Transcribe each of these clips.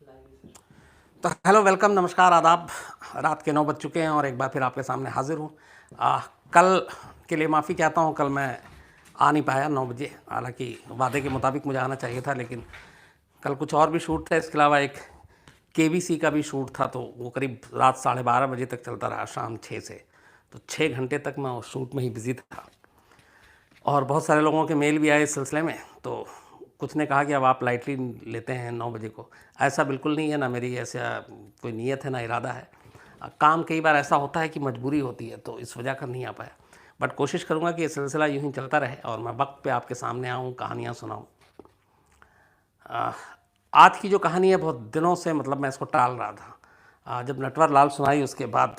तो hello, welcome, नमस्कार, आदाब। रात के 9 बज चुके हैं और एक बार फिर आपके सामने हाजिर हूँ। कल के लिए माफ़ी चाहता हूँ, कल मैं आ नहीं पाया 9 बजे। हालांकि वादे के मुताबिक मुझे आना चाहिए था, लेकिन कल कुछ और भी शूट था। इसके अलावा एक केबीसी का भी शूट था, तो वो करीब रात 12:30 बजे तक चलता रहा, शाम 6 से। तो 6 घंटे तक मैं उस शूट में ही बिज़ी था और बहुत सारे लोगों के मेल भी आए इस सिलसिले में। तो कुछ ने कहा कि अब आप लाइटली लेते हैं 9 बजे को। ऐसा बिल्कुल नहीं है, ना मेरी ऐसा कोई नीयत है, ना इरादा है। काम कई बार ऐसा होता है कि मजबूरी होती है, तो इस वजह कर नहीं आ पाया। बट कोशिश करूँगा कि ये सिलसिला यूँ ही चलता रहे और मैं वक्त पे आपके सामने आऊँ, कहानियाँ सुनाऊँ। आज की जो कहानी है, बहुत दिनों से मतलब मैं इसको टाल रहा था। जब नटवर लाल सुनाई उसके बाद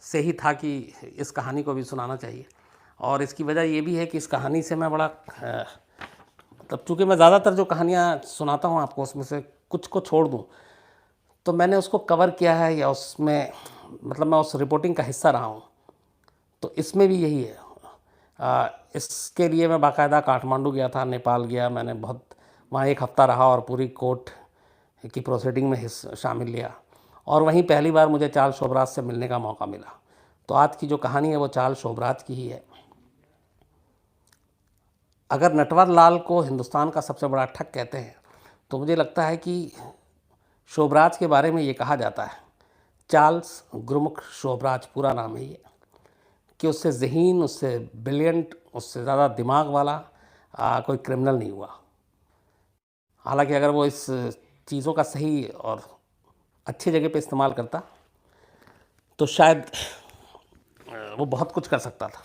से ही था कि इस कहानी को भी सुनाना चाहिए। और इसकी वजह ये भी है कि इस कहानी से मैं बड़ा तब चूँकि मैं ज़्यादातर जो कहानियाँ सुनाता हूँ आपको, उसमें से कुछ को छोड़ दूँ तो मैंने उसको कवर किया है, या उसमें मतलब मैं उस रिपोर्टिंग का हिस्सा रहा हूँ। तो इसमें भी यही है। इसके लिए मैं बाकायदा काठमांडू गया था, नेपाल गया, मैंने बहुत वहाँ 1 हफ़्ता रहा और पूरी कोर्ट की प्रोसीडिंग में शामिल लिया। और वहीं पहली बार मुझे चार्ल्स शोबराज से मिलने का मौका मिला। तो आज की जो कहानी है वो चार्ल्स शोबराज की ही है। अगर नटवर लाल को हिंदुस्तान का सबसे बड़ा ठग कहते हैं, तो मुझे लगता है कि शोबराज के बारे में ये कहा जाता है, चार्ल्स गुरमुख शोबराज पूरा नाम है ये, कि उससे ज़हीन, उससे ब्रिलियंट, उससे ज़्यादा दिमाग वाला कोई क्रिमिनल नहीं हुआ। हालांकि अगर वो इस चीज़ों का सही और अच्छी जगह पे इस्तेमाल करता तो शायद वो बहुत कुछ कर सकता था।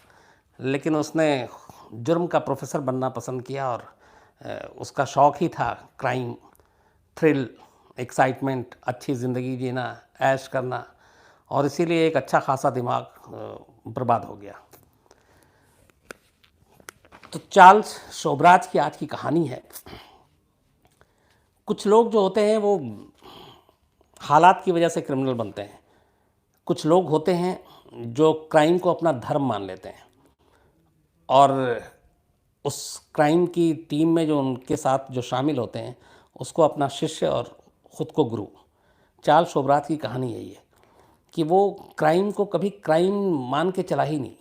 लेकिन उसने जुर्म का प्रोफेसर बनना पसंद किया और उसका शौक़ ही था क्राइम, थ्रिल, एक्साइटमेंट, अच्छी ज़िंदगी जीना, ऐश करना। और इसीलिए एक अच्छा खासा दिमाग बर्बाद हो गया। तो चार्ल्स शोबराज की आज की कहानी है। कुछ लोग जो होते हैं वो हालात की वजह से क्रिमिनल बनते हैं। कुछ लोग होते हैं जो क्राइम को अपना धर्म मान लेते हैं और उस क्राइम की टीम में जो उनके साथ जो शामिल होते हैं उसको अपना शिष्य और ख़ुद को गुरु। चार्ल्स शोबराज की कहानी यही है कि वो क्राइम को कभी क्राइम मान के चला ही नहीं।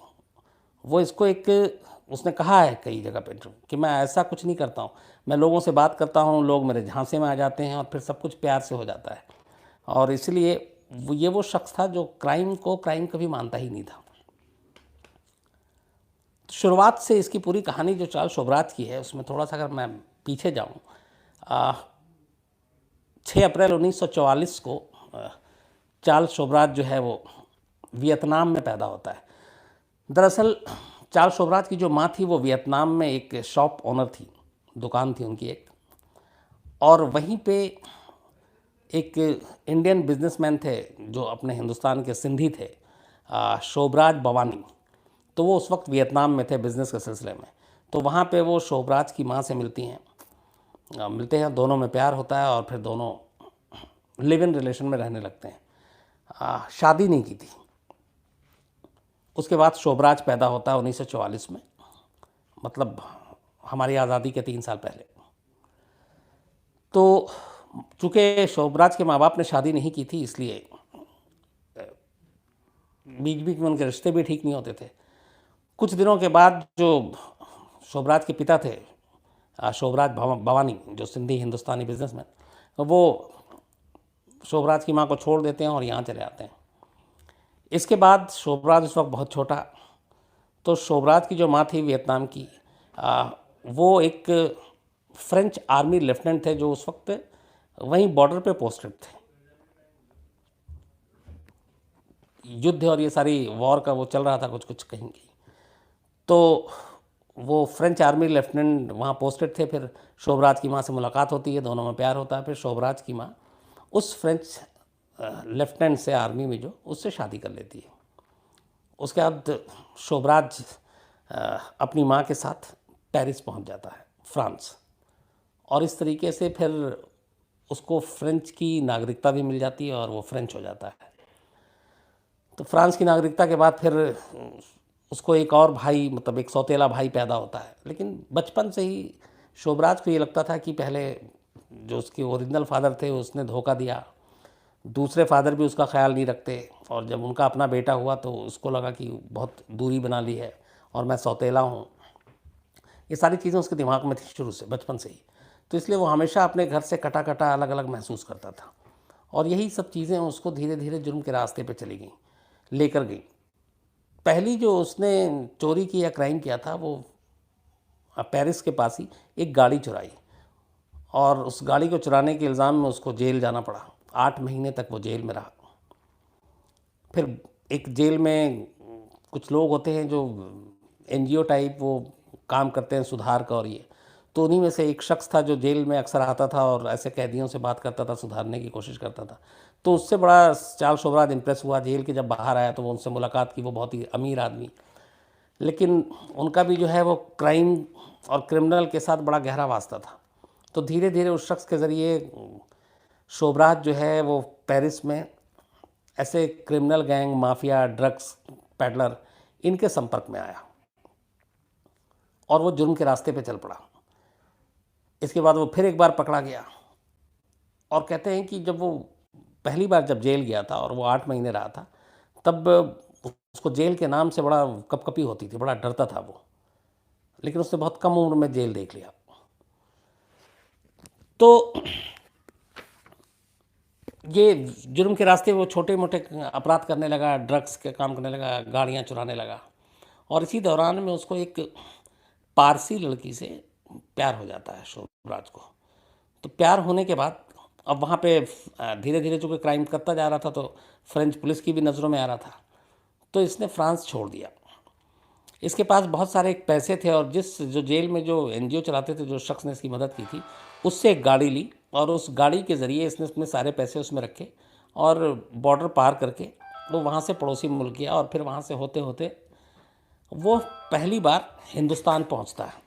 वो इसको एक, उसने कहा है कई जगह पे कि मैं ऐसा कुछ नहीं करता हूँ, मैं लोगों से बात करता हूँ, लोग मेरे झांसे में आ जाते हैं और फिर सब कुछ प्यार से हो जाता है। और इसलिए ये वो शख्स था जो क्राइम को क्राइम कभी मानता ही नहीं था। तो शुरुआत से इसकी पूरी कहानी जो चार्ल्स शोबराज की है उसमें थोड़ा सा अगर मैं पीछे जाऊँ, 6 अप्रैल 1944 को चार्ल्स शोबराज जो है वो वियतनाम में पैदा होता है। दरअसल चार्ल्स शोबराज की जो माँ थी वो वियतनाम में एक शॉप ओनर थी, दुकान थी उनकी एक। और वहीं पे एक इंडियन बिजनेसमैन थे जो अपने हिंदुस्तान के सिंधी थे, शोबराज बवानी। तो वो उस वक्त वियतनाम में थे बिज़नेस के सिलसिले में। तो वहाँ पे वो शोबराज की माँ से मिलती हैं, मिलते हैं, दोनों में प्यार होता है और फिर दोनों लिव इन रिलेशन में रहने लगते हैं। शादी नहीं की थी। उसके बाद शोबराज पैदा होता है 1944 में, मतलब हमारी आज़ादी के 3 साल पहले। तो चूँकि शोबराज के माँ बाप ने शादी नहीं की थी, इसलिए बीच बीच में उनके रिश्ते भी ठीक नहीं होते थे। कुछ दिनों के बाद जो शोबराज के पिता थे, शोबराज बवानी, जो सिंधी हिंदुस्तानी बिजनेसमैन, वो शोबराज की माँ को छोड़ देते हैं और यहाँ चले आते हैं। इसके बाद शोबराज उस वक्त बहुत छोटा। तो शोबराज की जो माँ थी वियतनाम की, वो एक फ्रेंच आर्मी लेफ्टिनेंट थे जो उस वक्त वहीं बॉर्डर पे पोस्टेड थे। युद्ध और ये सारी वॉर का वो चल रहा था कुछ कुछ कहीं कहीं। तो वो फ्रेंच आर्मी लेफ्टिनेंट वहाँ पोस्टेड थे। फिर शोबराज की माँ से मुलाकात होती है, दोनों में प्यार होता है। फिर शोबराज की माँ उस फ्रेंच लेफ्टिनेंट से, आर्मी में जो, उससे शादी कर लेती है। उसके बाद शोबराज अपनी माँ के साथ पेरिस पहुँच जाता है, फ्रांस। और इस तरीके से फिर उसको फ्रेंच की नागरिकता भी मिल जाती है और वो फ्रेंच हो जाता है। तो फ्रांस की नागरिकता के बाद फिर उसको एक और भाई, मतलब एक सौतेला भाई पैदा होता है। लेकिन बचपन से ही शोबराज को ये लगता था कि पहले जो उसके ओरिजिनल फादर थे उसने धोखा दिया, दूसरे फादर भी उसका ख्याल नहीं रखते, और जब उनका अपना बेटा हुआ तो उसको लगा कि बहुत दूरी बना ली है और मैं सौतेला हूँ। ये सारी चीज़ें उसके दिमाग में थी शुरू से, बचपन से ही। तो इसलिए वो हमेशा अपने घर से कटा कटा अलग अलग महसूस करता था, और यही सब चीज़ें उसको धीरे धीरे जुर्म के रास्ते पे चली गई, लेकर गई। पहली जो उसने चोरी की या क्राइम किया था वो पेरिस के पास ही एक गाड़ी चुराई, और उस गाड़ी को चुराने के इल्ज़ाम में उसको जेल जाना पड़ा। 8 महीने तक वो जेल में रहा। फिर एक जेल में कुछ लोग होते हैं जो एनजीओ टाइप वो काम करते हैं सुधार का, और ये तो उन्हीं में से एक शख्स था जो जेल में अक्सर आता था और ऐसे कैदियों से बात करता था, सुधारने की कोशिश करता था। तो उससे बड़ा चार्ल्स शोबराज इम्प्रेस हुआ। जेल के जब बाहर आया तो वो उनसे मुलाकात की। वो बहुत ही अमीर आदमी, लेकिन उनका भी जो है वो क्राइम और क्रिमिनल के साथ बड़ा गहरा वास्ता था। तो धीरे धीरे उस शख्स के ज़रिए शोबराज जो है वो पेरिस में ऐसे criminal gang, mafia, drugs peddler, इनके संपर्क में आया और वो जुर्म के रास्ते पे चल पड़ा। इसके बाद वो फिर एक बार पकड़ा गया, और कहते हैं कि जब वो पहली बार जब जेल गया था और वो 8 महीने रहा था, तब उसको जेल के नाम से बड़ा कपकपी होती थी, बड़ा डरता था वो। लेकिन उसने बहुत कम उम्र में जेल देख लिया। तो ये जुर्म के रास्ते वो छोटे मोटे अपराध करने लगा, ड्रग्स के काम करने लगा, गाड़ियाँ चुराने लगा, और इसी दौरान में उसको एक पारसी लड़की से प्यार हो जाता है शोभराज को। तो प्यार होने के बाद अब वहाँ पे धीरे धीरे चूँकि क्राइम करता जा रहा था तो फ्रेंच पुलिस की भी नज़रों में आ रहा था, तो इसने फ्रांस छोड़ दिया। इसके पास बहुत सारे पैसे थे, और जो जेल में जो एनजीओ चलाते थे, जो शख्स ने इसकी मदद की थी, उससे एक गाड़ी ली, और उस गाड़ी के ज़रिए इसने अपने सारे पैसे उसमें रखे और बॉर्डर पार करके वो वहाँ से पड़ोसी मुल्क गया, और फिर वहाँ से होते होते वो पहली बार हिंदुस्तान पहुँचता है।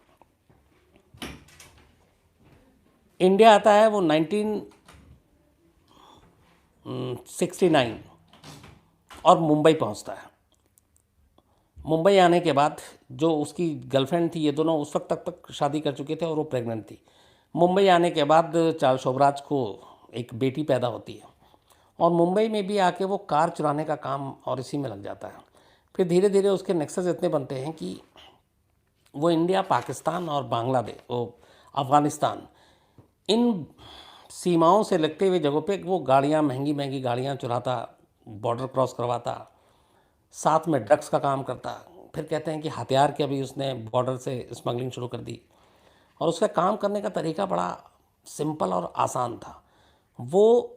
इंडिया आता है वो 1969 और मुंबई पहुँचता है। मुंबई आने के बाद जो उसकी गर्लफ्रेंड थी, ये दोनों उस वक्त तक शादी कर चुके थे और वो प्रेग्नेंट थी। मुंबई आने के बाद चार्ल्स शोबराज को एक बेटी पैदा होती है, और मुंबई में भी आके वो कार चुराने का काम और इसी में लग जाता है। फिर धीरे धीरे उसके नेक्सस इतने बनते हैं कि वो इंडिया, पाकिस्तान और बांग्लादेश, वो अफ़गानिस्तान, इन सीमाओं से लगते हुए जगहों पे वो गाड़ियाँ, महंगी महंगी गाड़ियाँ चुराता, बॉर्डर क्रॉस करवाता, साथ में ड्रग्स का काम करता। फिर कहते हैं कि हथियार के भी उसने बॉर्डर से स्मगलिंग शुरू कर दी, और उसका काम करने का तरीका बड़ा सिंपल और आसान था। वो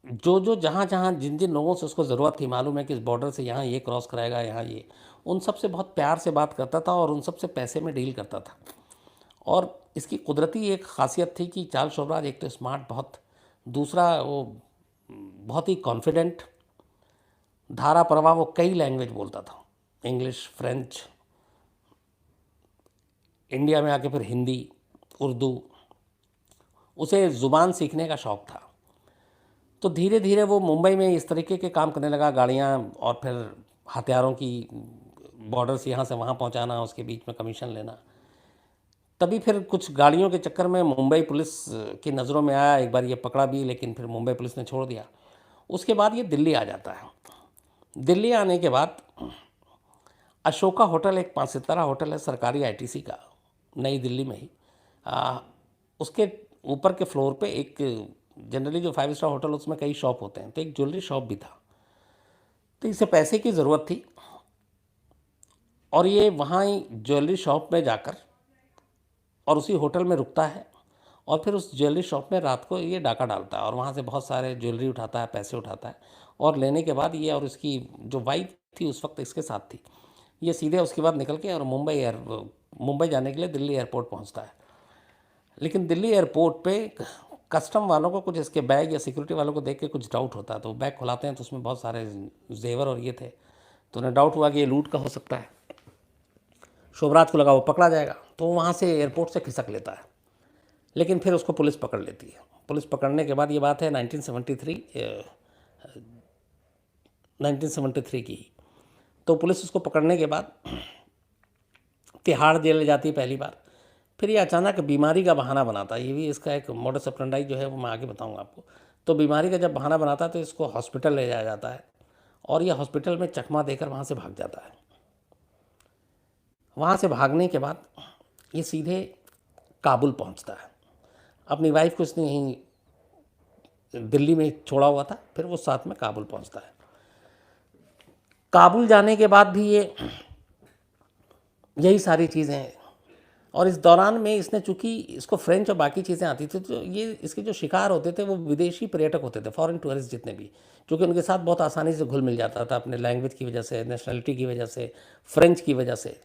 जो जहाँ जहाँ जिन जिन लोगों से उसको ज़रूरत थी, मालूम है कि इस बॉर्डर से यहाँ ये क्रॉस कराएगा, यहाँ ये, उन सब से बहुत प्यार से बात करता था और उन सब से पैसे में डील करता था। और इसकी कुदरती एक ख़ासियत थी कि चार्ल्स शोबराज एक तो स्मार्ट बहुत, दूसरा वो बहुत ही कॉन्फिडेंट, धारा प्रवाह, वो कई लैंग्वेज बोलता था, इंग्लिश, फ्रेंच, इंडिया में आके फिर हिंदी, उर्दू, उसे ज़ुबान सीखने का शौक़ था। तो धीरे धीरे वो मुंबई में इस तरीके के काम करने लगा, गाड़ियाँ और फिर हथियारों की, बॉर्डर से यहाँ से वहाँ पहुँचाना, उसके बीच में कमीशन लेना। तभी फिर कुछ गाड़ियों के चक्कर में मुंबई पुलिस की नज़रों में आया। एक बार ये पकड़ा भी, लेकिन फिर मुंबई पुलिस ने छोड़ दिया। उसके बाद ये दिल्ली आ जाता है। दिल्ली आने के बाद अशोका होटल, एक 5 सितारा होटल है सरकारी आईटीसी का, नई दिल्ली में ही, उसके ऊपर के फ्लोर पे एक, जनरली जो 5 स्टार होटल उसमें कई शॉप होते हैं, तो एक ज्वेलरी शॉप भी था। तो इसे पैसे की ज़रूरत थी, और ये वहाँ ही ज्वेलरी शॉप में जाकर और उसी होटल में रुकता है, और फिर उस ज्वेलरी शॉप में रात को ये डाका डालता है और वहाँ से बहुत सारे ज्वेलरी उठाता है, पैसे उठाता है, और लेने के बाद ये और इसकी जो वाइफ थी उस वक्त इसके साथ थी, ये सीधे उसके बाद निकल के और मुंबई जाने के लिए दिल्ली एयरपोर्ट पहुँचता है। लेकिन दिल्ली एयरपोर्ट पे कस्टम वालों को कुछ इसके बैग या सिक्योरिटी वालों को देख के कुछ डाउट होता है, तो बैग खुलाते हैं तो उसमें बहुत सारे जेवर और ये थे, तो उन्हें डाउट हुआ कि ये लूट का हो सकता है। शोभराज को लगा वो पकड़ा जाएगा, तो वहाँ से एयरपोर्ट से खिसक लेता है, लेकिन फिर उसको पुलिस पकड़ लेती है। पुलिस पकड़ने के बाद, ये बात है 1973 की, तो पुलिस उसको पकड़ने के बाद तिहाड़ जेल ले जाती है पहली बार। फिर ये अचानक बीमारी का बहाना बनाता है, ये भी इसका एक मोडस ऑपरेंडाई जो है वो मैं आगे बताऊंगा आपको। तो बीमारी का जब बहाना बनाता है तो इसको हॉस्पिटल ले जाया जाता है और ये हॉस्पिटल में चकमा देकर वहाँ से भाग जाता है। वहाँ से भागने के बाद ये सीधे काबुल पहुँचता है। अपनी वाइफ को इसने यहीं दिल्ली में छोड़ा हुआ था, फिर वो साथ में काबुल पहुँचता है। काबुल जाने के बाद भी ये यही सारी चीज़ें हैं, और इस दौरान में इसने, चूँकि इसको फ्रेंच और बाकी चीज़ें आती थी, तो ये इसके जो शिकार होते थे वो विदेशी पर्यटक होते थे, फॉरेन टूरिस्ट जितने भी, क्योंकि उनके साथ बहुत आसानी से घुल मिल जाता था अपने लैंग्वेज की वजह से, नेशनलिटी की वजह से, फ्रेंच की वजह से।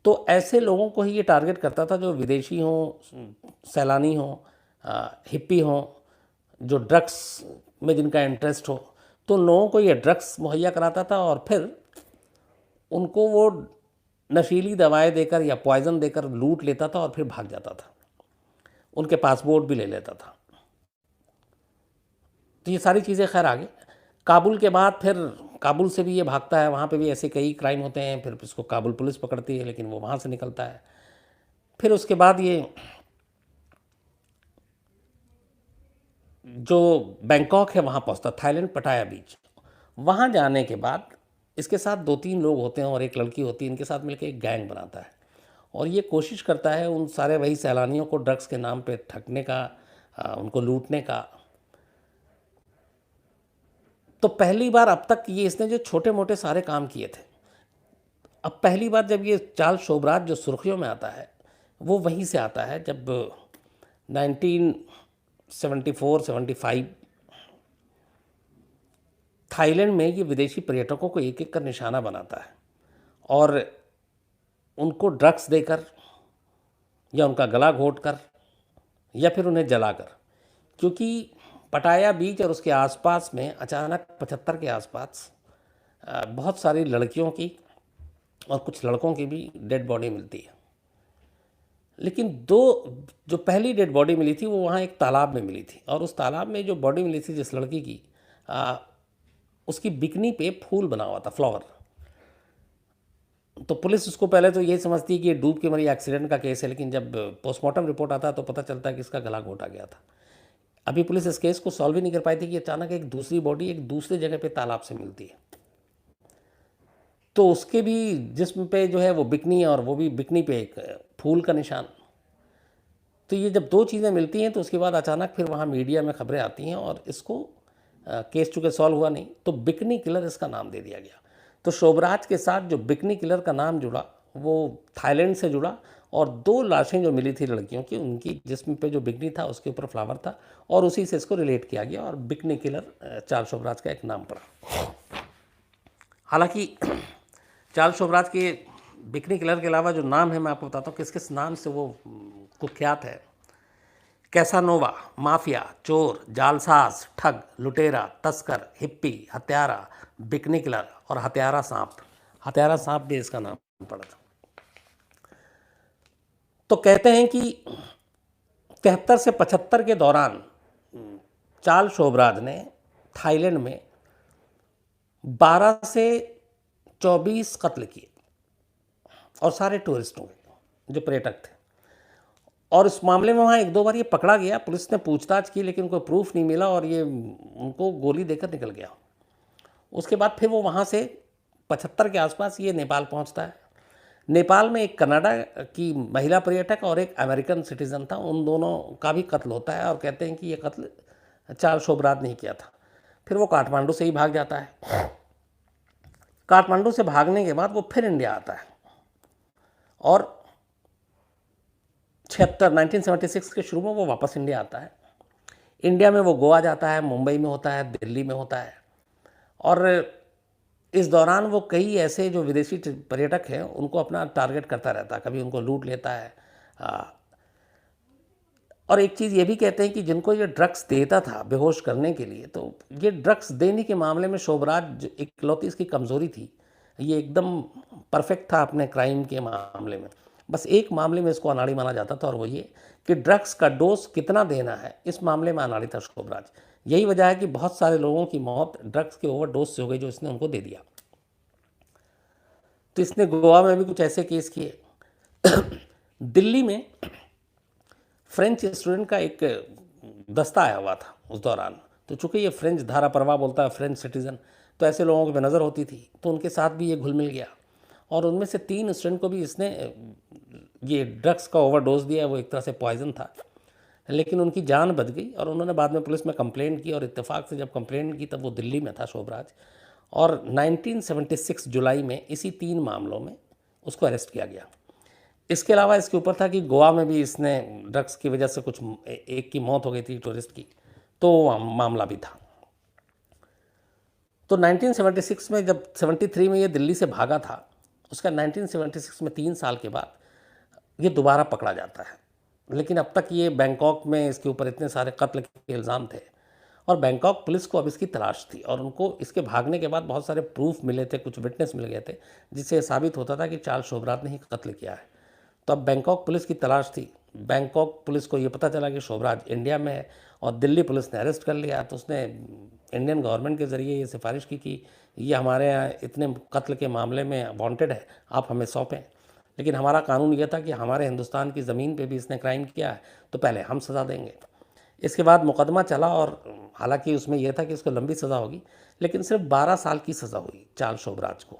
तो ऐसे लोगों को ही ये टारगेट करता था जो विदेशी हों, सैलानी हों, हिप्पी हों, जो ड्रग्स में जिनका इंटरेस्ट हो, तो लोगों को ये ड्रग्स मुहैया कराता था और फिर उनको वो नशीली दवाएं देकर या पॉइज़न देकर लूट लेता था और फिर भाग जाता था, उनके पासपोर्ट भी ले लेता था। तो ये सारी चीज़ें खैर आगे काबुल के बाद, फिर काबुल से भी ये भागता है, वहाँ पे भी ऐसे कई क्राइम होते हैं, फिर इसको काबुल पुलिस पकड़ती है लेकिन वो वहाँ से निकलता है। फिर उसके बाद ये जो बैंकॉक है वहाँ पहुँचता, थाईलैंड पटाया बीच। वहाँ जाने के बाद इसके साथ 2-3 लोग होते हैं और एक लड़की होती है, इनके साथ मिलकर एक गैंग बनाता है और ये कोशिश करता है उन सारे वही सैलानियों को ड्रग्स के नाम पे ठगने का, उनको लूटने का। तो पहली बार अब तक ये इसने जो छोटे मोटे सारे काम किए थे, अब पहली बार जब ये चार्ल्स शोबराज जो सुर्खियों में आता है वो वहीं से आता है जब 1974-75 थाईलैंड में ये विदेशी पर्यटकों को एक एक कर निशाना बनाता है और उनको ड्रग्स देकर या उनका गला घोट कर या फिर उन्हें जलाकर, क्योंकि पटाया बीच और उसके आसपास में अचानक 75 के आसपास बहुत सारी लड़कियों की और कुछ लड़कों की भी डेड बॉडी मिलती है। लेकिन जो पहली डेड बॉडी मिली थी वो वहाँ एक तालाब में मिली थी और उस तालाब में जो बॉडी मिली थी जिस लड़की की, उसकी बिकनी पे फूल बना हुआ था, फ्लावर। तो पुलिस उसको पहले तो ये समझती है कि ये डूब के मरी, एक्सीडेंट का केस है, लेकिन जब पोस्टमार्टम रिपोर्ट आता है तो पता चलता है कि इसका गला घोटा गया था। अभी पुलिस इस केस को सॉल्व ही नहीं कर पाई थी कि अचानक एक दूसरी बॉडी एक दूसरी जगह पे तालाब से मिलती है, तो उसके भी जिस्म पे जो है वो बिकनी है और वो भी बिकनी पे एक फूल का निशान। तो ये जब 2 चीज़ें मिलती हैं तो उसके बाद अचानक फिर वहाँ मीडिया में खबरें आती हैं और इसको केस चूँकि सॉल्व हुआ नहीं तो बिकनी किलर इसका नाम दे दिया गया। तो शोबराज के साथ जो बिकनी किलर का नाम जुड़ा वो थाईलैंड से जुड़ा और 2 लाशें जो मिली थी लड़कियों की, उनकी जिस्म पे जो बिकनी था उसके ऊपर फ्लावर था और उसी से इसको रिलेट किया गया और बिकनी किलर चार्ल्स शोबराज का एक नाम पड़ा। हालांकि चार्ल्स शोबराज के बिकनी किलर के अलावा जो नाम है मैं आपको बताता हूँ किस किस नाम से वो कुख्यात है। कैसानोवा, माफिया, चोर, जालसाज, ठग, लुटेरा, तस्कर, हिप्पी, हत्यारा, बिकनी किलर और हत्यारा सांप। हत्यारा सांप भी इसका नाम पड़ा था। तो कहते हैं कि 73 से 75 के दौरान चार्ल्स शोबराज ने थाईलैंड में 12 से 24 कत्ल किए और सारे टूरिस्टों के जो पर्यटक थे। और इस मामले में वहाँ 1-2 बार ये पकड़ा गया, पुलिस ने पूछताछ की लेकिन कोई प्रूफ नहीं मिला और ये उनको गोली देकर निकल गया। उसके बाद फिर वो वहाँ से 75 के आसपास ये नेपाल पहुँचता है। नेपाल में एक कनाडा की महिला पर्यटक और एक अमेरिकन सिटीज़न था, उन दोनों का भी कत्ल होता है और कहते हैं कि ये कत्ल चार्ल्स शोबराज ने किया था। फिर वो काठमांडू से ही भाग जाता है। काठमांडू से भागने के बाद वो फिर इंडिया आता है और 1976 के शुरू में वो वापस इंडिया आता है। इंडिया में वो गोवा जाता है, मुंबई में होता है, दिल्ली में होता है और इस दौरान वो कई ऐसे जो विदेशी पर्यटक हैं उनको अपना टारगेट करता रहता है, कभी उनको लूट लेता है। और एक चीज़ ये भी कहते हैं कि जिनको ये ड्रग्स देता था बेहोश करने के लिए, तो ये ड्रग्स देने के मामले में शोबराज इकलौती इसकी कमज़ोरी थी, ये एकदम परफेक्ट था अपने क्राइम के मामले में। बस एक मामले में इसको अनाड़ी माना जाता था और वो ये कि ड्रग्स का डोज कितना देना है, इस मामले में अनाड़ी था शोबराज। यही वजह है कि बहुत सारे लोगों की मौत ड्रग्स के ओवरडोज से हो गई जो इसने उनको दे दिया। तो इसने गोवा में भी कुछ ऐसे केस किए। दिल्ली में फ्रेंच स्टूडेंट का एक दस्ता आया हुआ था उस दौरान। तो चूंकि ये फ्रेंच धारा प्रवाह बोलता है, फ्रेंच सिटीज़न, तो ऐसे लोगों की नज़र होती थी, तो उनके साथ भी ये घुल मिल गया और उनमें से 3 स्टूडेंट को भी इसने ये ड्रग्स का ओवरडोज दिया। वो एक तरह से पॉइजन था, लेकिन उनकी जान बच गई और उन्होंने बाद में पुलिस में कंप्लेंट की और इत्तेफाक से जब कंप्लेंट की तब वो दिल्ली में था शोभराज, और 1976 जुलाई में इसी 3 मामलों में उसको अरेस्ट किया गया। इसके अलावा इसके ऊपर था कि गोवा में भी इसने ड्रग्स की वजह से कुछ एक की मौत हो गई थी टूरिस्ट की, तो मामला भी था। तो 1976 में जब 73 में ये दिल्ली से भागा था, उसका 1976 में 3 साल के बाद ये दोबारा पकड़ा जाता है। लेकिन अब तक ये बैंकॉक में इसके ऊपर इतने सारे कत्ल के इल्ज़ाम थे और बैंकॉक पुलिस को अब इसकी तलाश थी और उनको इसके भागने के बाद बहुत सारे प्रूफ मिले थे, कुछ विटनेस मिल गए थे जिससे साबित होता था कि चार्ल्स शोभराज ने ही कत्ल किया है। तो अब बैंकॉक पुलिस की तलाश थी। बैंकॉक पुलिस को ये पता चला कि शोभराज इंडिया में है और दिल्ली पुलिस ने अरेस्ट कर लिया। तो उसने इंडियन गवर्नमेंट के ज़रिए ये सिफारिश की कि ये हमारे यहाँ इतने कत्ल के मामले में वांटेड है, आप हमें सौंपें। लेकिन हमारा कानून ये था कि हमारे हिंदुस्तान की ज़मीन पे भी इसने क्राइम किया है, तो पहले हम सज़ा देंगे। इसके बाद मुकदमा चला और हालांकि उसमें यह था कि इसको लंबी सज़ा होगी, लेकिन सिर्फ 12 साल की सज़ा हुई चार्ल्स शोभराज को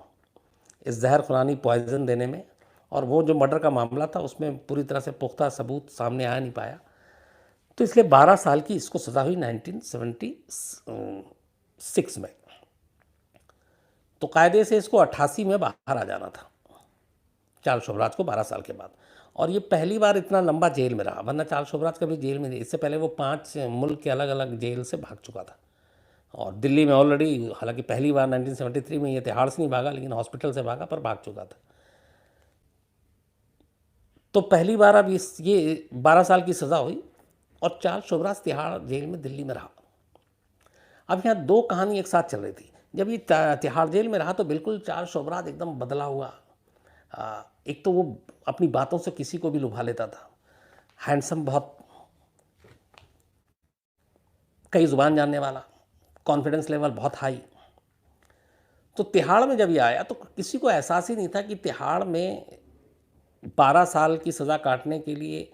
इस जहर खुरानी पॉइजन देने में। और वो जो मर्डर का मामला था उसमें पूरी तरह से पुख्ता सबूत सामने आ नहीं पाया, तो इसलिए 12 साल की इसको सज़ा हुई 1976 में। तो कायदे से इसको 88 में बाहर आ जाना था चार्ल्स शोभराज को 12 साल के बाद। और ये पहली बार इतना लंबा जेल में रहा, वरना चार्ल्स शोभराज कभी जेल में नहीं। इससे पहले वो 5 मुल्क के अलग अलग जेल से भाग चुका था और दिल्ली में ऑलरेडी, हालांकि पहली बार 1973 में ये तिहाड़ से नहीं भागा लेकिन हॉस्पिटल से भागा, पर भाग चुका था। तो पहली बार अब ये 12 साल की सज़ा हुई और चार्ल्स शोभराज तिहाड़ जेल में दिल्ली में रहा। अब यहाँ 2 कहानी एक साथ चल रही थी। जब ये तिहाड़ जेल में रहा तो बिल्कुल चार्ल्स शोभराज एकदम बदला हुआ। एक तो वो अपनी बातों से किसी को भी लुभा लेता था, हैंडसम, बहुत कई ज़ुबान जानने वाला, कॉन्फिडेंस लेवल बहुत हाई। तो तिहाड़ में जब ये आया तो किसी को एहसास ही नहीं था कि तिहाड़ में 12 साल की सज़ा काटने के लिए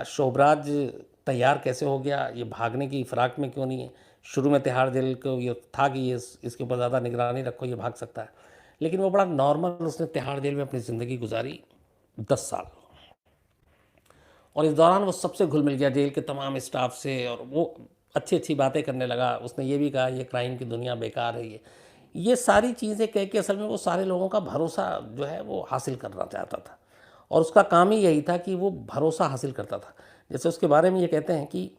शोभराज तैयार कैसे हो गया, ये भागने की फ़िराक में क्यों नहीं है। शुरू में तिहाड़ जेल को ये था कि ये इसके ऊपर ज़्यादा निगरानी रखो, ये भाग सकता है, लेकिन वो बड़ा नॉर्मल, उसने तिहाड़ जेल में अपनी ज़िंदगी गुजारी 10 साल। और इस दौरान वो सबसे घुल मिल गया, जेल के तमाम स्टाफ से, और वो अच्छी अच्छी बातें करने लगा। उसने ये भी कहा ये क्राइम की दुनिया बेकार है, ये सारी चीज़ें कह के असल में वो सारे लोगों का भरोसा जो है वो हासिल करना चाहता था और उसका काम ही यही था कि वो भरोसा हासिल करता था। जैसे उसके बारे में ये कहते हैं कि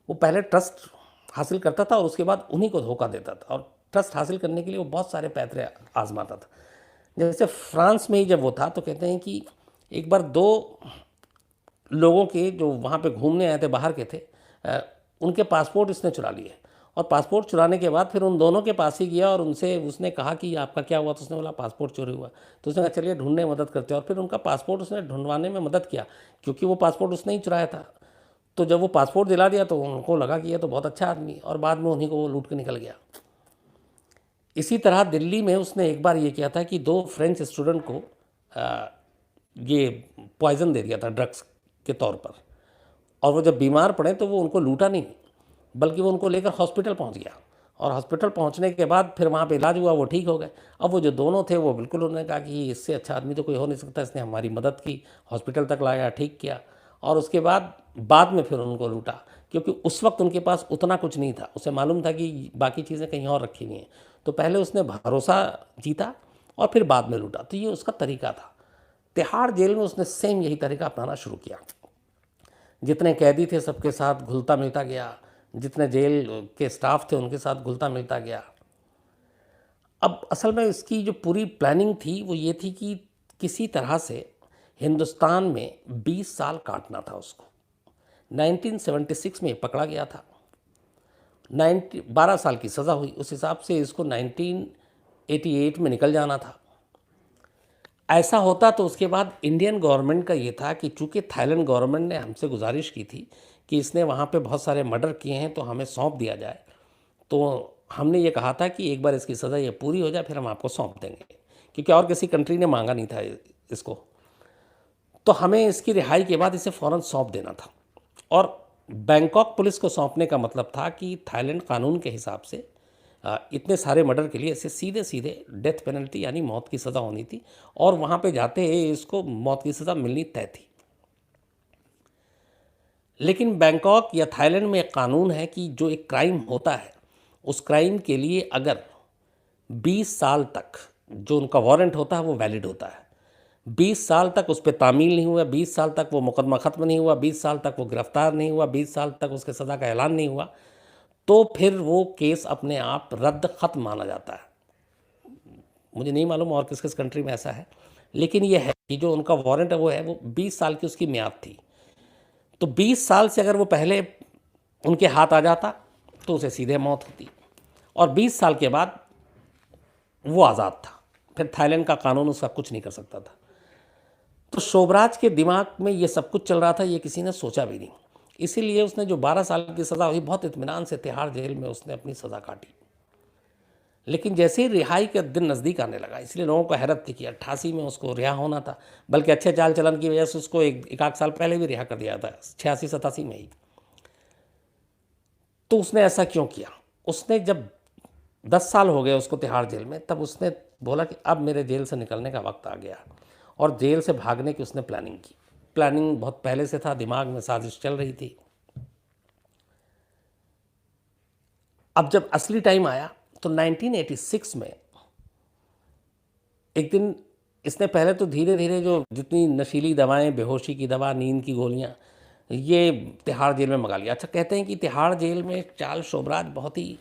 वो पहले ट्रस्ट हासिल करता था और उसके बाद उन्हीं को धोखा देता था, और ट्रस्ट हासिल करने के लिए वो बहुत सारे पैतरे आजमाता था। जैसे फ्रांस में ही जब वो था तो कहते हैं कि एक बार 2 लोगों के जो वहाँ पे घूमने आए थे, बाहर के थे, उनके पासपोर्ट इसने चुरा लिए और पासपोर्ट चुराने के बाद फिर उन दोनों के पास ही गया और उसने कहा कि आपका क्या हुआ। तो उसने बोला पासपोर्ट चोरी हुआ। तो उसने कहा चलिए ढूंढने में मदद करते हैं, और फिर उनका पासपोर्ट उसने ढूंढवाने में मदद किया क्योंकि वो पासपोर्ट उसने ही चुराया था। तो जब वो पासपोर्ट दिला दिया तो उनको लगा कि ये तो बहुत अच्छा आदमी, और बाद में उन्हीं को वो लूट के निकल गया। इसी तरह दिल्ली में उसने एक बार ये किया था कि 2 फ्रेंच स्टूडेंट को ये पॉइज़न दे दिया था ड्रग्स के तौर पर, और वो जब बीमार पड़े तो वो उनको लूटा नहीं, बल्कि वो उनको लेकर हॉस्पिटल पहुंच गया, और हॉस्पिटल पहुंचने के बाद फिर वहाँ पे इलाज हुआ, वो ठीक हो गए। अब वो जो दोनों थे वो बिल्कुल, उन्होंने कहा कि इससे अच्छा आदमी तो कोई हो नहीं सकता, इसने हमारी मदद की, हॉस्पिटल तक लाया, ठीक किया, और उसके बाद में फिर उनको लूटा, क्योंकि उस वक्त उनके पास उतना कुछ नहीं था। उसे मालूम था कि बाकी चीज़ें कहीं और रखी हुई हैं, तो पहले उसने भरोसा जीता और फिर बाद में लूटा। तो ये उसका तरीका था। तिहाड़ जेल में उसने सेम यही तरीका अपनाना शुरू किया। जितने कैदी थे सबके साथ घुलता मिलता गया, जितने जेल के स्टाफ थे उनके साथ घुलता मिलता गया। अब असल में इसकी जो पूरी प्लानिंग थी वो ये थी कि किसी तरह से हिंदुस्तान में 20 साल काटना था उसको। 1976 में पकड़ा गया था, 12 साल की सज़ा हुई, उस हिसाब से इसको 1988 में निकल जाना था। ऐसा होता तो उसके बाद इंडियन गवर्नमेंट का ये था कि चूँकि थाईलैंड गवर्नमेंट ने हमसे गुजारिश की थी कि इसने वहाँ पे बहुत सारे मर्डर किए हैं तो हमें सौंप दिया जाए, तो हमने ये कहा था कि एक बार इसकी सज़ा ये पूरी हो जाए फिर हम आपको सौंप देंगे, क्योंकि और किसी कंट्री ने मांगा नहीं था इसको। तो हमें इसकी रिहाई के बाद इसे फ़ौरन सौंप देना था। और बैंकॉक पुलिस को सौंपने का मतलब था कि थाईलैंड कानून के हिसाब से इतने सारे मर्डर के लिए इसे सीधे सीधे डेथ पेनल्टी यानी मौत की सज़ा होनी थी, और वहाँ पे जाते ही इसको मौत की सज़ा मिलनी तय थी। लेकिन बैंकॉक या थाईलैंड में एक कानून है कि जो एक क्राइम होता है, उस क्राइम के लिए अगर 20 साल तक जो उनका वारंट होता है वो वैलिड होता है। 20 साल तक उस पर तामील नहीं हुआ, 20 साल तक वो मुकदमा ख़त्म नहीं हुआ, 20 साल तक वो गिरफ्तार नहीं हुआ, 20 साल तक उसके सज़ा का ऐलान नहीं हुआ, तो फिर वो केस अपने आप रद्द ख़त्म माना जाता है। मुझे नहीं मालूम और किस किस कंट्री में ऐसा है, लेकिन ये है कि जो उनका वारंट है वो 20 साल की उसकी मियाद थी। तो 20 साल से अगर वो पहले उनके हाथ आ जाता तो उसे सीधे मौत होती, और 20 साल के बाद वो आज़ाद था, फिर थाईलैंड का कानून उसका कुछ नहीं कर सकता था। तो शोभराज के दिमाग में ये सब कुछ चल रहा था, ये किसी ने सोचा भी नहीं। इसीलिए उसने जो 12 साल की सज़ा हुई, बहुत इत्मीनान से तिहाड़ जेल में उसने अपनी सज़ा काटी। लेकिन जैसे ही रिहाई का दिन नज़दीक आने लगा, इसलिए लोगों को हैरत थी कि 88 में उसको रिहा होना था, बल्कि अच्छे चाल चलन की वजह से उसको एक आध साल पहले भी रिहा कर दिया था, 86-87 में ही। तो उसने ऐसा क्यों किया? उसने जब 10 साल हो गए उसको तिहाड़ जेल में, तब उसने बोला कि अब मेरे जेल से निकलने का वक्त आ गया, और जेल से भागने की उसने प्लानिंग की। प्लानिंग बहुत पहले से था, दिमाग में साजिश चल रही थी। अब जब असली टाइम आया तो 1986 में एक दिन इसने पहले तो धीरे धीरे जो जितनी नशीली दवाएं, बेहोशी की दवा, नींद की गोलियां, ये तिहाड़ जेल में मंगा लिया। अच्छा, कहते हैं कि तिहाड़ जेल में चार्ल्स शोभराज बहुत ही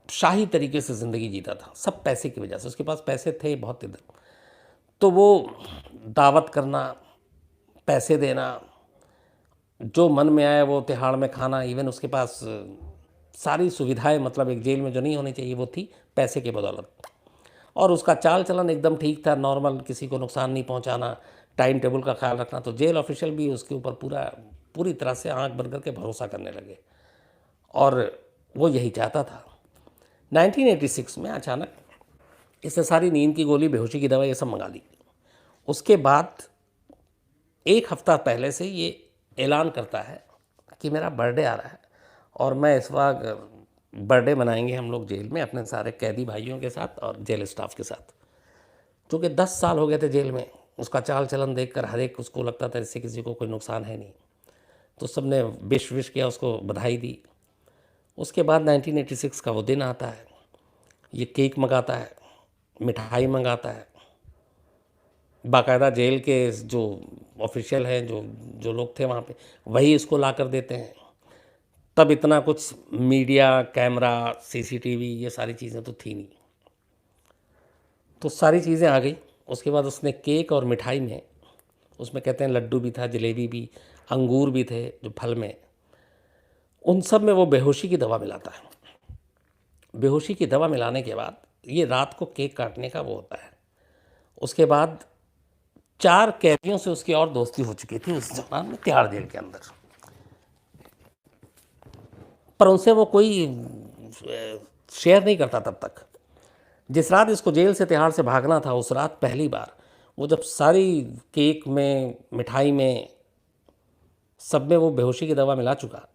शाही तरीके से ज़िंदगी जीता था, सब पैसे की वजह से। उसके पास पैसे थे बहुत इधर, तो वो दावत करना, पैसे देना, जो मन में आए वो तिहाड़ में खाना, इवन उसके पास सारी सुविधाएं, मतलब एक जेल में जो नहीं होनी चाहिए वो थी, पैसे के बदौलत। और उसका चाल चलन एकदम ठीक था, नॉर्मल, किसी को नुकसान नहीं पहुंचाना, टाइम टेबल का ख्याल रखना। तो जेल ऑफिशियल भी उसके ऊपर पूरी तरह से आंख बंद करके भरोसा करने लगे, और वो यही चाहता था। 1986 में अचानक इसने सारी नींद की गोली, बेहोशी की दवा, ये सब मंगा ली। उसके बाद एक हफ्ता पहले से ये ऐलान करता है कि मेरा बर्थडे आ रहा है, और मैं इस वक्त बर्थडे मनाएंगे हम लोग जेल में अपने सारे कैदी भाइयों के साथ और जेल स्टाफ के साथ। क्योंकि 10 साल हो गए थे जेल में, उसका चाल चलन देखकर हर एक उसको लगता था इससे किसी को कोई नुकसान है नहीं, तो सब ने विश किया, उसको बधाई दी। उसके बाद 1986 का वो दिन आता है, ये केक मंगाता है, मिठाई मंगाता है, बाकायदा जेल के जो ऑफिशियल हैं, जो लोग थे वहाँ पे, वही इसको ला कर देते हैं। तब इतना कुछ मीडिया, कैमरा, सीसीटीवी, ये सारी चीज़ें तो थी नहीं, तो सारी चीज़ें आ गई। उसके बाद उसने केक और मिठाई में, उसमें कहते हैं लड्डू भी था, जलेबी भी, अंगूर भी थे जो फल में, उन सब में वो बेहोशी की दवा मिलाता है। बेहोशी की दवा मिलाने के बाद ये रात को केक काटने का वो होता है। उसके बाद 4 कैदियों से उसकी और दोस्ती हो चुकी थी उस दौरान में तिहाड़ जेल के अंदर, पर उनसे वो कोई शेयर नहीं करता तब तक। जिस रात इसको जेल से तिहाड़ से भागना था, उस रात पहली बार वो जब सारी केक में, मिठाई में, सब में वो बेहोशी की दवा मिला चुका,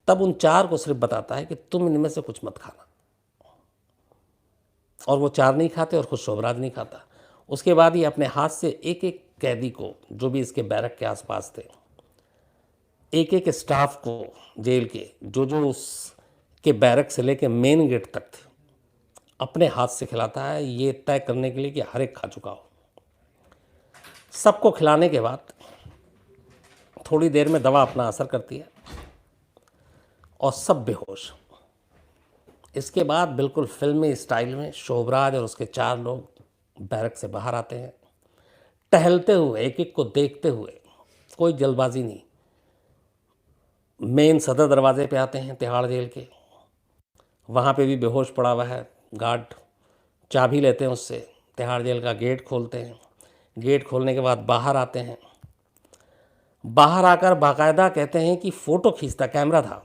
तब उन 4 को सिर्फ बताता है कि तुम इनमें से कुछ मत खाना, और वो 4 नहीं खाते, और खुद शोभराज नहीं खाता। उसके बाद ये अपने हाथ से एक एक कैदी को, जो भी इसके बैरक के आसपास थे, एक एक स्टाफ को जेल के, जो उसके बैरक से लेके मेन गेट तक थे, अपने हाथ से खिलाता है, ये तय करने के लिए कि हर एक खा चुका हो। सबको खिलाने के बाद थोड़ी देर में दवा अपना असर करती है और सब बेहोश। इसके बाद बिल्कुल फिल्मी स्टाइल में शोभराज और उसके 4 लोग बैरक से बाहर आते हैं, टहलते हुए, एक एक को देखते हुए, कोई जल्दबाजी नहीं। मेन सदर दरवाजे पे आते हैं तिहाड़ जेल के, वहाँ पे भी बेहोश पड़ा हुआ है गार्ड, चाबी लेते हैं उससे, तिहाड़ जेल का गेट खोलते हैं। गेट खोलने के बाद बाहर आते हैं, बाहर आकर बाकायदा कहते हैं कि फ़ोटो खींचता, कैमरा था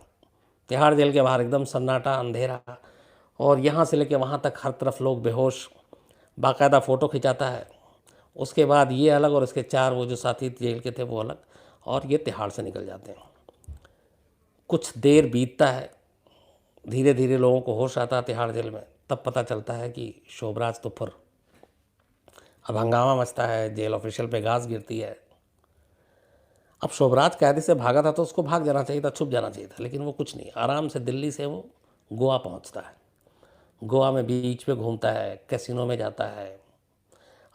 तिहाड़ जेल के बाहर, एकदम सन्नाटा, अंधेरा, और यहाँ से लेके वहाँ तक हर तरफ लोग बेहोश, बाकायदा फ़ोटो खिंचाता है। उसके बाद ये अलग और इसके 4 वो जो साथी जेल के थे वो अलग, और ये तिहाड़ से निकल जाते हैं। कुछ देर बीतता है, धीरे धीरे लोगों को होश आता है तिहाड़ जेल में, तब पता चलता है कि शोभराज तो फुर। अब हंगामा मचता है, जेल ऑफिशियल पे घास गिरती है। अब शोभराज कैदी से भागा था तो उसको भाग जाना चाहिए था, छुप जाना चाहिए था, लेकिन वो कुछ नहीं, आराम से दिल्ली से वो गोवा पहुंचता है। गोवा में बीच पे घूमता है, कैसीनो में जाता है।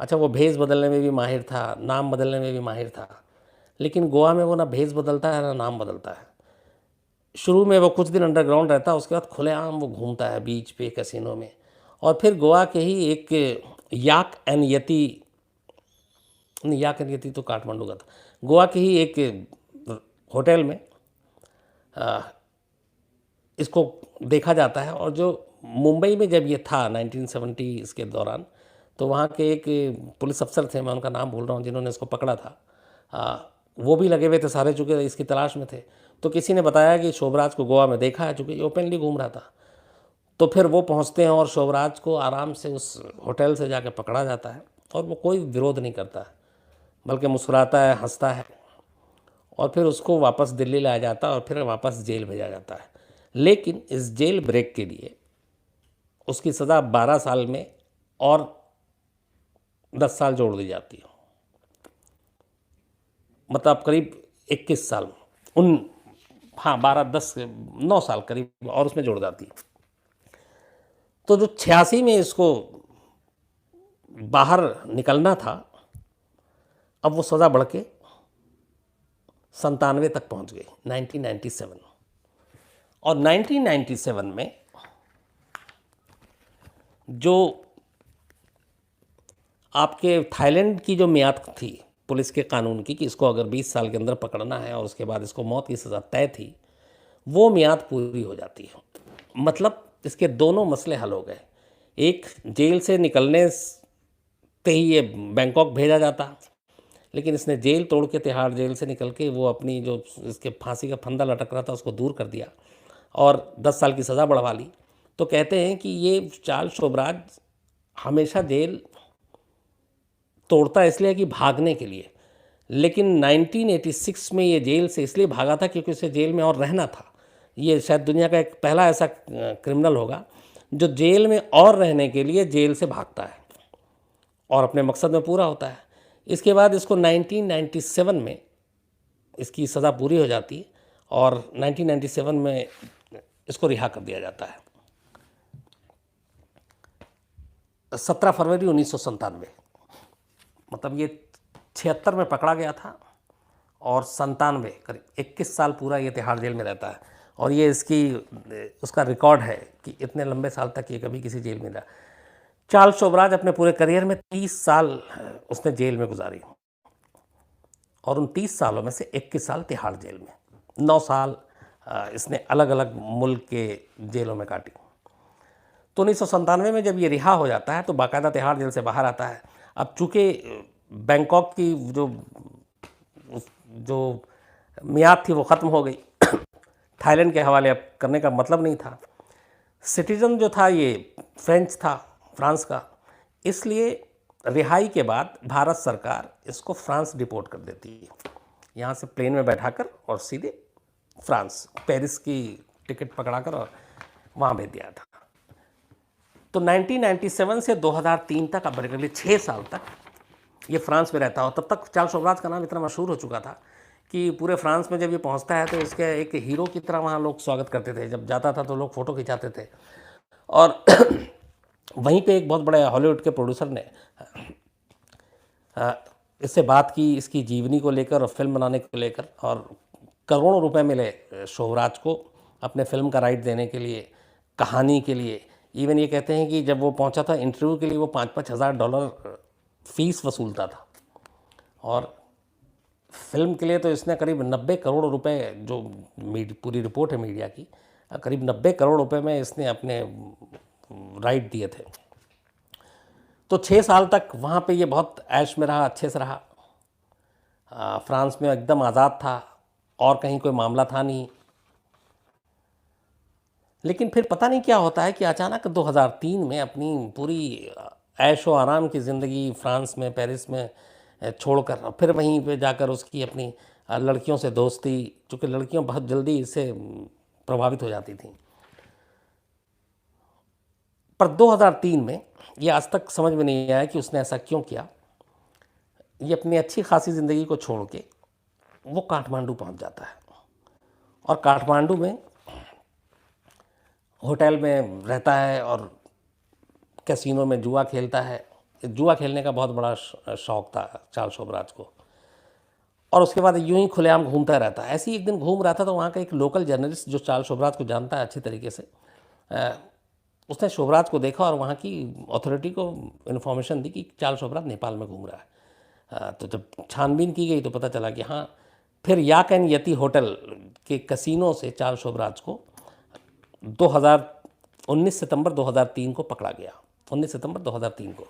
अच्छा, वो भेष बदलने में भी माहिर था, नाम बदलने में भी माहिर था, लेकिन गोवा में वो ना भेष बदलता है ना नाम बदलता है। शुरू में वो कुछ दिन अंडरग्राउंड रहता है, उसके बाद खुलेआम वो घूमता है बीच पे, कैसीनो में। और फिर गोवा के ही एक याक एन यती, नहीं याक एन यती तो काठमांडू का था, गोवा के ही एक होटल में इसको देखा जाता है। और जो मुंबई में जब ये था 1970 इसके दौरान, तो वहाँ के एक पुलिस अफसर थे, मैं उनका नाम भूल रहा हूँ, जिन्होंने इसको पकड़ा था, वो भी लगे हुए थे, सारे चुके इसकी तलाश में थे। तो किसी ने बताया कि शोभराज को गोवा में देखा है, चूँकि ये ओपनली घूम रहा था। तो फिर वो पहुँचते हैं और शोभराज को आराम से उस होटल से जाकर पकड़ा जाता है, और वो कोई विरोध नहीं करता है, बल्कि मुस्कुराता है, हंसता है, और फिर उसको वापस दिल्ली लाया जाता है और फिर वापस जेल भेजा जाता है। लेकिन इस जेल ब्रेक के लिए उसकी सज़ा 12 साल में और 10 साल जोड़ दी जाती है, मतलब करीब 21 साल, उन हाँ 12 10 9 साल करीब और उसमें जोड़ जाती है। तो जो 86 में इसको बाहर निकलना था, अब वो सज़ा बढ़ के 97 तक पहुंच गई, 1997। और 1997 में जो आपके थाईलैंड की जो मियाद थी पुलिस के कानून की, कि इसको अगर 20 साल के अंदर पकड़ना है और उसके बाद इसको मौत की सज़ा तय थी, वो मियाद पूरी हो जाती है। मतलब इसके दोनों मसले हल हो गए। एक, जेल से निकलने से ही ये बैंकॉक भेजा जाता, लेकिन इसने जेल तोड़ के, तिहाड़ जेल से निकल के वो अपनी जो इसके फांसी का फंदा लटक रहा था उसको दूर कर दिया और 10 साल की सज़ा बढ़वा ली। तो कहते हैं कि ये चार्ल्स शोभराज हमेशा जेल तोड़ता इसलिए कि भागने के लिए, लेकिन 1986 में ये जेल से इसलिए भागा था क्योंकि उसे जेल में और रहना था। ये शायद दुनिया का एक पहला ऐसा क्रिमिनल होगा जो जेल में और रहने के लिए जेल से भागता है और अपने मकसद में पूरा होता है। इसके बाद इसको 1997 में इसकी सज़ा पूरी हो जाती है और 1997 में इसको रिहा कर दिया जाता है। 17 फरवरी 1997, मतलब ये 76 में पकड़ा गया था और 97 करीब 21 साल पूरा ये तिहाड़ जेल में रहता है। और ये उसका रिकॉर्ड है कि इतने लंबे साल तक ये कभी किसी जेल में रहा। चार्ल्स शोभराज अपने पूरे करियर में 30 साल उसने जेल में गुजारी, और उन 30 सालों में से 21 साल तिहाड़ जेल में, 9 साल इसने अलग अलग मुल्क के जेलों में काटी। तो 1997 में जब ये रिहा हो जाता है तो बाकायदा तिहाड़ जेल से बाहर आता है। अब चूँकि बैंकॉक की जो मियाद थी वो ख़त्म हो गई, थाईलैंड के हवाले अब करने का मतलब नहीं था। सिटीज़न जो था ये फ्रेंच था, फ्रांस का, इसलिए रिहाई के बाद भारत सरकार इसको फ्रांस डिपोर्ट कर देती है, यहाँ से प्लेन में बैठाकर और सीधे फ्रांस, पेरिस की टिकट पकड़ाकर और वहाँ भेज दिया था। तो 1997 से 2003 तक, अब करीब 6 साल तक ये फ्रांस में रहता है। और तब तक चार्ल्स शोभराज का नाम इतना मशहूर हो चुका था कि पूरे फ्रांस में जब ये पहुंचता है तो इसके एक हीरो की तरह वहाँ लोग स्वागत करते थे। जब जाता था तो लोग फ़ोटो खिंचाते थे। और वहीं पे एक बहुत बड़े हॉलीवुड के प्रोड्यूसर ने इससे बात की, इसकी जीवनी को लेकर और फिल्म बनाने को लेकर, और करोड़ों रुपए मिले शोभराज को अपने फिल्म का राइट देने के लिए, कहानी के लिए। इवन ये कहते हैं कि जब वो पहुंचा था इंटरव्यू के लिए, वो $5-5 हज़ार फीस वसूलता था। और फिल्म के लिए तो इसने करीब 90 करोड़ रुपए, जो पूरी रिपोर्ट है मीडिया की, करीब 90 करोड़ रुपए में इसने अपने राइट दिए थे। तो 6 साल तक वहाँ पे ये बहुत ऐश में रहा, अच्छे से रहा। फ्रांस में एकदम आज़ाद था और कहीं कोई मामला था नहीं। लेकिन फिर पता नहीं क्या होता है कि अचानक 2003 में अपनी पूरी ऐशो आराम की ज़िंदगी फ्रांस में, पेरिस में छोड़कर और फिर वहीं पे जाकर उसकी अपनी लड़कियों से दोस्ती, चूँकि लड़कियां बहुत जल्दी इससे प्रभावित हो जाती थीं। पर 2003 में ये आज तक समझ में नहीं आया कि उसने ऐसा क्यों किया। ये अपनी अच्छी खासी ज़िंदगी को छोड़ के वो काठमांडू पहुंच जाता है और काठमांडू में होटल में रहता है और कैसीनो में जुआ खेलता है। जुआ खेलने का बहुत बड़ा शौक़ था चार्ल्स शोबराज को। और उसके बाद यूं ही खुलेआम घूमता रहता है। ऐसे ही एक दिन घूम रहा था तो वहाँ का एक लोकल जर्नलिस्ट जो चार्ल्स शोबराज को जानता है अच्छी तरीके से, उसने शोबराज को देखा और वहाँ की अथॉरिटी को इन्फॉर्मेशन दी कि चार्ल्स शोबराज नेपाल में घूम रहा है। तो जब छानबीन की गई तो पता चला कि हाँ, फिर याक एंड यति होटल के कसिनो से चार्ल्स शोबराज को 19 सितंबर 2003 को पकड़ा गया। 19 सितंबर 2003 को।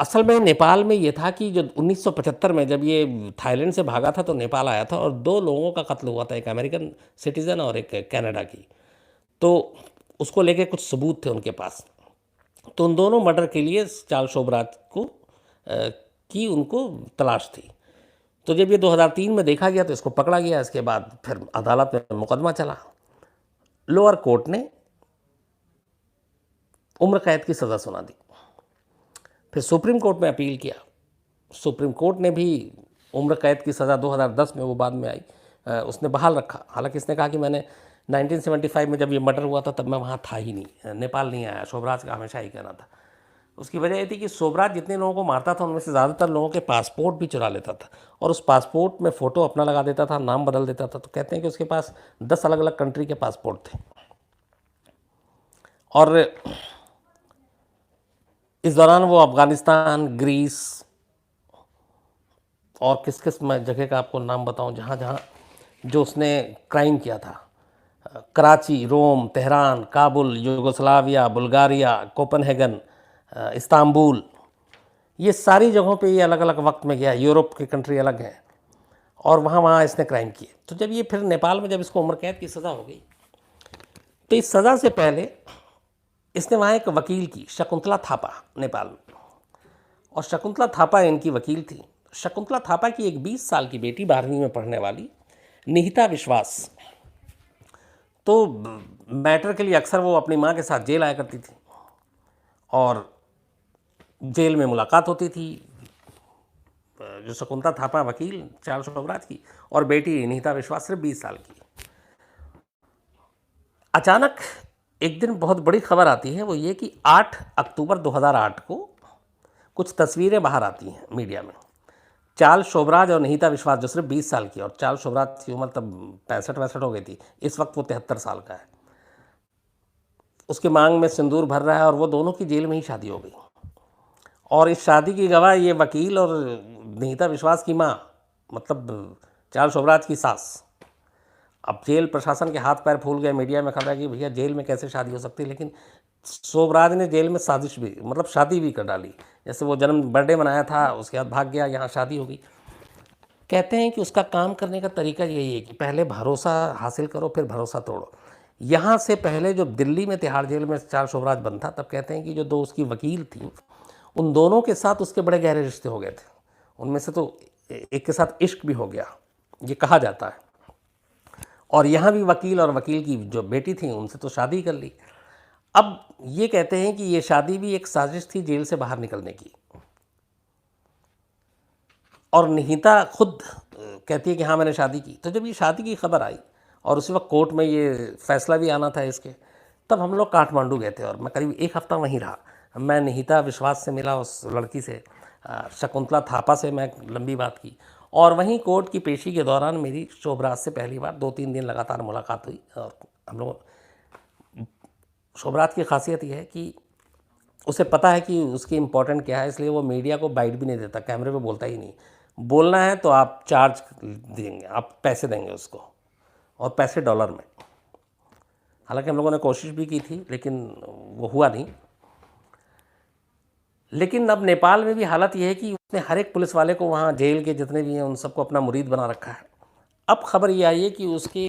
असल में नेपाल में ये था कि जो 1975 में जब ये थाईलैंड से भागा था तो नेपाल आया था और 2 लोगों का कत्ल हुआ था, एक अमेरिकन सिटीज़न और एक कनाडा की। तो उसको लेके कुछ सबूत थे उनके पास। तो उन दोनों मर्डर के लिए चार्ल्स शोबराज को की उनको तलाश थी। तो जब ये 2003 में देखा गया तो इसको पकड़ा गया। इसके बाद फिर अदालत में मुकदमा चला। लोअर कोर्ट ने उम्र कैद की सज़ा सुना दी। फिर सुप्रीम कोर्ट में अपील किया। सुप्रीम कोर्ट ने भी उम्र कैद की सज़ा 2010 में वो बाद में आई, उसने बहाल रखा। हालांकि इसने कहा कि मैंने 1975 में जब ये मर्डर हुआ था तब मैं वहाँ था ही नहीं, नेपाल नहीं आया। शोबराज का हमेशा ही कहना था। उसकी वजह ये थी कि शोबराज जितने लोगों को मारता था उनमें से ज़्यादातर लोगों के पासपोर्ट भी चुरा लेता था और उस पासपोर्ट में फ़ोटो अपना लगा देता था, नाम बदल देता था। तो कहते हैं कि उसके पास 10 अलग अलग कंट्री के पासपोर्ट थे। और इस दौरान वो अफ़गानिस्तान, ग्रीस और किस किस मैं जगह का आपको नाम बताऊं जहाँ जहाँ जो उसने क्राइम किया था, Karachi, Rome, Tehran, Kabul, Yugoslavia, Bulgaria, Copenhagen, Istanbul, ये सारी जगहों पे ये अलग अलग वक्त में गया। यूरोप की कंट्री अलग हैं और वहाँ इसने क्राइम किए। तो जब ये फिर नेपाल में जब इसको उम्र कैद की सज़ा हो गई तो इस सज़ा से पहले इसने वहाँ एक वकील की, शकुंतला थापा, नेपाल में, और शकुंतला थापा इनकी वकील थी। शकुंतला थापा की एक 20 साल की बेटी 12वीं में पढ़ने वाली निहिता विश्वास, तो मैटर के लिए अक्सर वो अपनी माँ के साथ जेल आया करती थी और जेल में मुलाकात होती थी जो शकुंतला थापा वकील चार्ल्स शोबराज की और बेटी निहिता विश्वास सिर्फ 20 साल की। अचानक एक दिन बहुत बड़ी खबर आती है, वो ये कि 8 अक्टूबर 2008 को कुछ तस्वीरें बाहर आती हैं मीडिया में। चार्ल्स शोबराज और निहिता विश्वास जो सिर्फ 20 साल की, और चार्ल्स शोबराज की उम्र तब 65-62 हो गई थी, इस वक्त वो 73 साल का है। उसके मांग में सिंदूर भर रहा है और वो दोनों की जेल में ही शादी हो गई। और इस शादी की गवाह ये वकील और निहिता विश्वास की माँ, मतलब चार्ल्स शोबराज की सास। अब जेल प्रशासन के हाथ पैर फूल गए, मीडिया में खबर है कि भैया जेल में कैसे शादी हो सकती है, लेकिन शोबराज ने जेल में साजिश भी, मतलब शादी भी कर डाली। जैसे वो बर्थडे मनाया था, उसके बाद भाग गया, यहाँ शादी हो गई। कहते हैं कि उसका काम करने का तरीका यही है कि पहले भरोसा हासिल करो फिर भरोसा तोड़ो। यहाँ से पहले जो दिल्ली में तिहाड़ जेल में चार्ल्स शोबराज बंद था, तब कहते हैं कि जो 2 उसकी वकील थी उन दोनों के साथ उसके बड़े गहरे रिश्ते हो गए थे। उनमें से तो एक के साथ इश्क भी हो गया, ये कहा जाता है। और यहाँ भी वकील और वकील की जो बेटी थी उनसे तो शादी कर ली। अब ये कहते हैं कि ये शादी भी एक साजिश थी जेल से बाहर निकलने की। और निहिता खुद कहती है कि हाँ मैंने शादी की। तो जब ये शादी की खबर आई और उसी वक्त कोर्ट में ये फैसला भी आना था इसके, तब हम लोग काठमांडू गए थे और मैं करीब 1 हफ्ता वहीं रहा। मैं निहिता विश्वास से मिला, उस लड़की से, शकुंतला थापा से मैं लंबी बात की, और वहीं कोर्ट की पेशी के दौरान मेरी शोबराज से पहली बार 2-3 दिन लगातार मुलाकात हुई। और हम लोग, शोबराज की खासियत यह है कि उसे पता है कि उसकी इम्पोर्टेंट क्या है, इसलिए वो मीडिया को बाइट भी नहीं देता, कैमरे पे बोलता ही नहीं। बोलना है तो आप चार्ज देंगे, आप पैसे देंगे उसको, और पैसे डॉलर में। हालांकि हम लोगों ने कोशिश भी की थी लेकिन वो हुआ नहीं। लेकिन अब नेपाल में भी हालत यह है कि उसने हर एक पुलिस वाले को, वहाँ जेल के जितने भी हैं उन सबको अपना मुरीद बना रखा है। अब खबर ये आई है कि उसके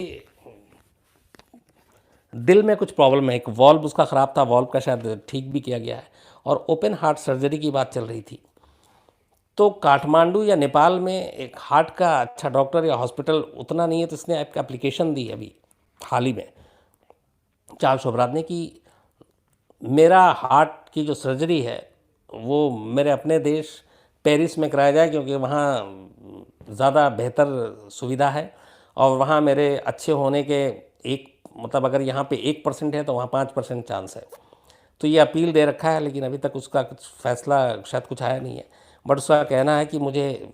दिल में कुछ प्रॉब्लम है, एक वॉल्व उसका ख़राब था, वॉल्व का शायद ठीक भी किया गया है, और ओपन हार्ट सर्जरी की बात चल रही थी। तो काठमांडू या नेपाल में एक हार्ट का अच्छा डॉक्टर या हॉस्पिटल उतना नहीं है, तो इसने आपका एप्लीकेशन दी अभी हाल ही में चार्ल्स शोबराज ने कि मेरा हार्ट की जो सर्जरी है वो मेरे अपने देश पेरिस में कराया जाए, क्योंकि वहाँ ज़्यादा बेहतर सुविधा है, और वहाँ मेरे अच्छे होने के एक मतलब अगर यहाँ पे 1% है तो वहाँ 5% चांस है। तो ये अपील दे रखा है, लेकिन अभी तक उसका कुछ फैसला शायद कुछ आया नहीं है। बट उसका कहना है कि मुझे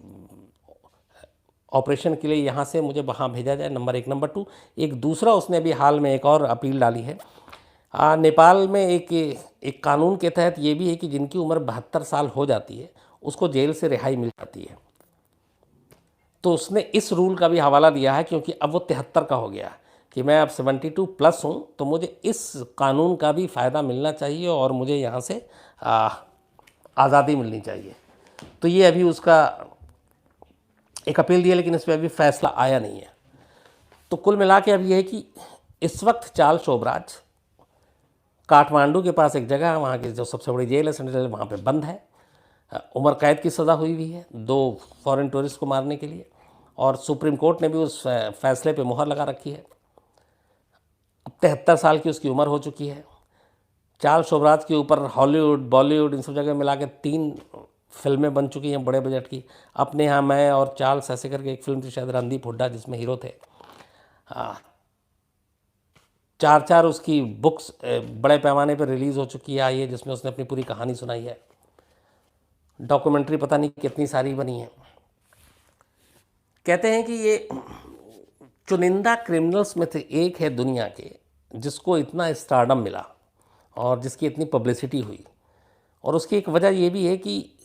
ऑपरेशन के लिए यहाँ से मुझे वहाँ भेजा जाए, नंबर 1। नंबर 2, एक दूसरा उसने अभी हाल में एक और अपील डाली है। नेपाल में एक कानून के तहत ये भी है कि जिनकी उम्र 72 साल हो जाती है उसको जेल से रिहाई मिल जाती है। तो उसने इस रूल का भी हवाला दिया है, क्योंकि अब वो 73 का हो गया कि मैं अब 72 प्लस हूँ, तो मुझे इस कानून का भी फ़ायदा मिलना चाहिए और मुझे यहाँ से आज़ादी मिलनी चाहिए। तो ये अभी उसका एक अपील दी है, लेकिन इस पर अभी फैसला आया नहीं है। तो कुल मिला के अब ये है कि इस वक्त चार्ल्स शोबराज काठमांडू के पास एक जगह है, वहाँ की जो सबसे बड़ी जेल है सेंट्रल जेल, वहाँ पे बंद है। उम्र कैद की सज़ा हुई है 2 फॉरेन टूरिस्ट को मारने के लिए, और सुप्रीम कोर्ट ने भी उस फैसले पे मुहर लगा रखी है। अब 73 साल की उसकी उम्र हो चुकी है। चार्ल्स शोबराज के ऊपर हॉलीवुड, बॉलीवुड, इन सब जगह मिला के 3 फिल्में बन चुकी हैं बड़े बजट की। अपने यहाँ मैं और चार्ल्स ऐसे करके एक फिल्म थी शायद रणदीप हुड्डा जिसमें हीरो थे। 4 उसकी बुक्स बड़े पैमाने पर रिलीज़ हो चुकी है, आई है, जिसमें उसने अपनी पूरी कहानी सुनाई है। डॉक्यूमेंट्री पता नहीं कितनी सारी बनी है। कहते हैं कि ये चुनिंदा क्रिमिनल्स में से एक है दुनिया के जिसको इतना स्टारडम मिला और जिसकी इतनी पब्लिसिटी हुई। और उसकी एक वजह ये भी है कि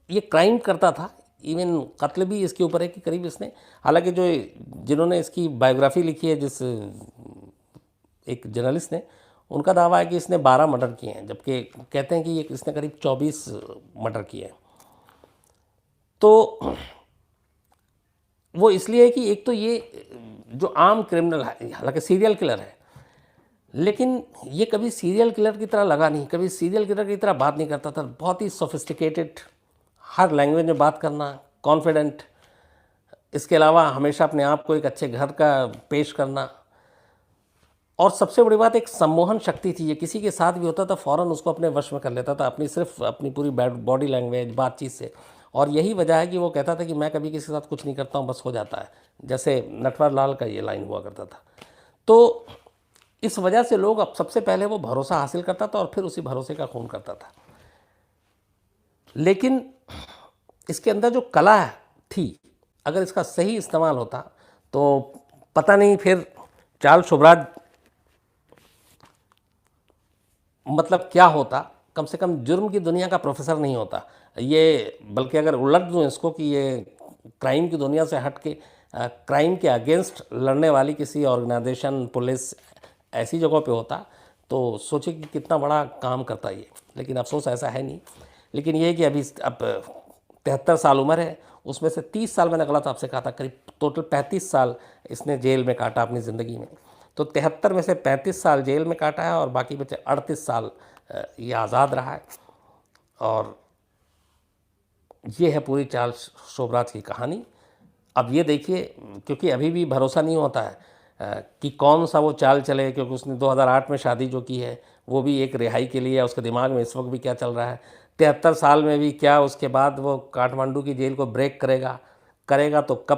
ये क्राइम करता था, इवन कत्ल भी इसके ऊपर है कि करीब इसने, हालांकि जो जिन्होंने इसकी बायोग्राफी लिखी है, जिस एक जर्नलिस्ट ने, उनका दावा है कि इसने 12 मर्डर किए हैं, जबकि कहते हैं कि इसने करीब 24 मर्डर किए हैं। तो वो इसलिए है कि एक तो ये जो आम क्रिमिनल है, हालांकि सीरियल किलर है, लेकिन ये कभी सीरियल किलर की तरह लगा नहीं, कभी सीरियल किलर की तरह बात नहीं करता था। बहुत ही सोफिस्टिकेटेड, हर लैंग्वेज में बात करना, कॉन्फिडेंट, इसके अलावा हमेशा अपने आप को एक अच्छे घर का पेश करना, और सबसे बड़ी बात एक सम्मोहन शक्ति थी। ये किसी के साथ भी होता था फ़ौरन उसको अपने वश में कर लेता था, सिर्फ अपनी पूरी बॉडी लैंग्वेज, बातचीत से। और यही वजह है कि वो कहता था कि मैं कभी किसी के साथ कुछ नहीं करता हूँ, बस हो जाता है, जैसे नटवर लाल का ये लाइन हुआ करता था। तो इस वजह से लोग अब सबसे पहले वो भरोसा हासिल करता था और फिर उसी भरोसे का खून करता था। लेकिन इसके अंदर जो कला थी, अगर इसका सही इस्तेमाल होता तो पता नहीं फिर चार्ल्स शोबराज मतलब क्या होता। कम से कम जुर्म की दुनिया का प्रोफेसर नहीं होता ये, बल्कि अगर उलट दूँ इसको कि ये क्राइम की दुनिया से हट के क्राइम के अगेंस्ट लड़ने वाली किसी ऑर्गेनाइजेशन, पुलिस, ऐसी जगहों पे होता, तो सोचिए कि कितना बड़ा काम करता ये। लेकिन अफसोस ऐसा है नहीं। लेकिन ये है कि अभी अब 73 साल उम्र है, उसमें से 30 साल, मैंने गलत आपसे कहा था, करीब टोटल 35 साल इसने जेल में काटा अपनी ज़िंदगी में। तो 73 में से 35 साल जेल में काटा है और बाकी बचे 38 साल ये आज़ाद रहा है। और ये है पूरी चार्ल्स शोबराज की कहानी। अब ये देखिए, क्योंकि अभी भी भरोसा नहीं होता है कि कौन सा वो चाल चले, क्योंकि उसने 2008 में शादी जो की है वो भी एक रिहाई के लिए है। उसके दिमाग में इस वक्त भी क्या चल रहा है, 73 साल में भी क्या उसके बाद वो काठमांडू की जेल को ब्रेक करेगा तो कब